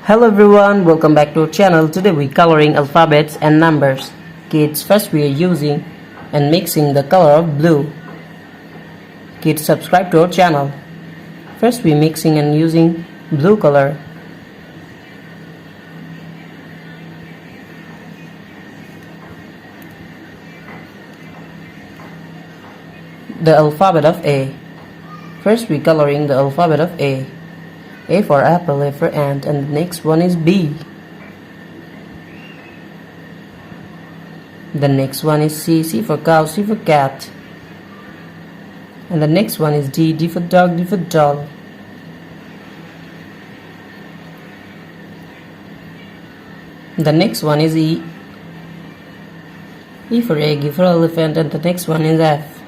Hello everyone, welcome back to our channel. Today we're coloring alphabets and numbers. Kids, first we are using and mixing the color of blue. Kids, subscribe to our channel. First we're mixing and using blue color. The alphabet of A. First we're coloring the alphabet of A. A for apple, A for ant, and the next one is B. The next one is C, C for cow, C for cat. And the next one is D, D for dog, D for doll. The next one is E, E for egg, E for elephant, and the next one is F.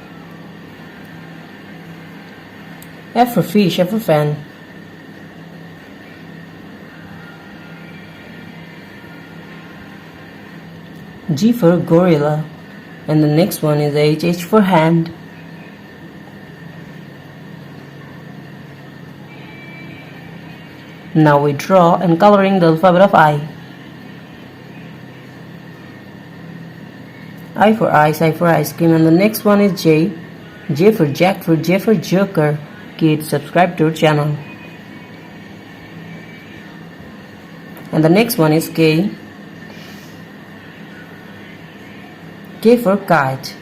F for fish, F for fan. G for gorilla, and the next one is H, H for hand. Now we draw and coloring the alphabet of I. I for ice, I for ice cream, and the next one is J, J for jackfruit, J for joker. Kids, subscribe to our channel. And the next one is K, K for kite,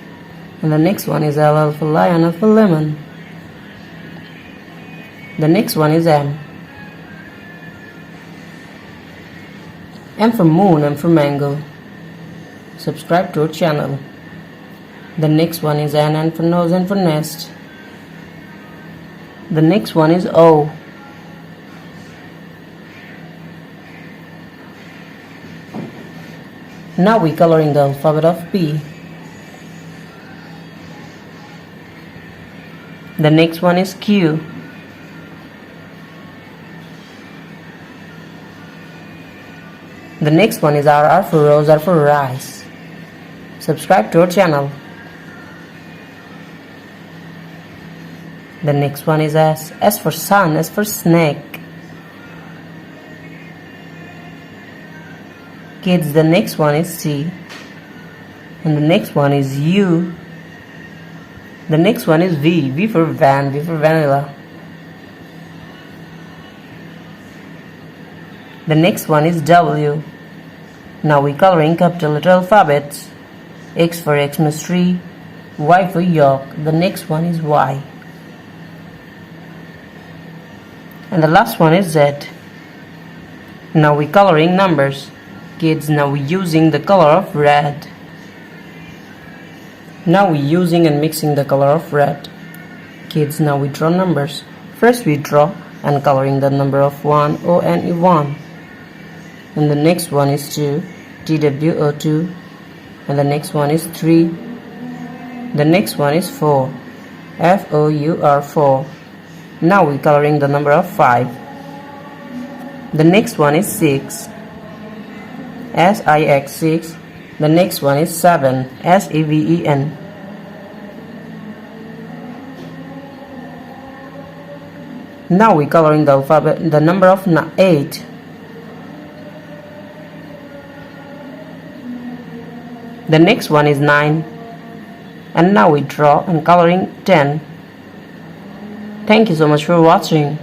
and the next one is L, L for lion, L for lemon. The next one is M, M for moon, M for mango. Subscribe to our channel. The next one is N for nose, N for nest. The next one is O. Now we're coloring the alphabet of P. The next one is Q. The next one is R, R for rose, R for rice. Subscribe to our channel. The next one is S, S for sun, S for snake. Kids, the next one is C, and the next one is U. The next one is V, V for van, V for vanilla. The next one is W. Now we're coloring capital letter alphabets. X for Xmas tree, Y for York. The next one is Y. And the last one is Z. Now we're coloring numbers. Kids, now we're using the color of red. Now we're using and mixing the color of red. Kids, now we draw numbers. First we draw and coloring the number of 1, O-N-E 1. And the next one is 2, T-W-O 2. And the next one is 3. The next one is 4, F-O-U-R 4. Now we're coloring the number of 5. The next one is 6, S-I-X 6. The next one is 7, S-E-V-E-N. Now we're coloring the alphabet, the number of 8. The next one is 9. And now we draw and coloring 10. Thank you so much for watching.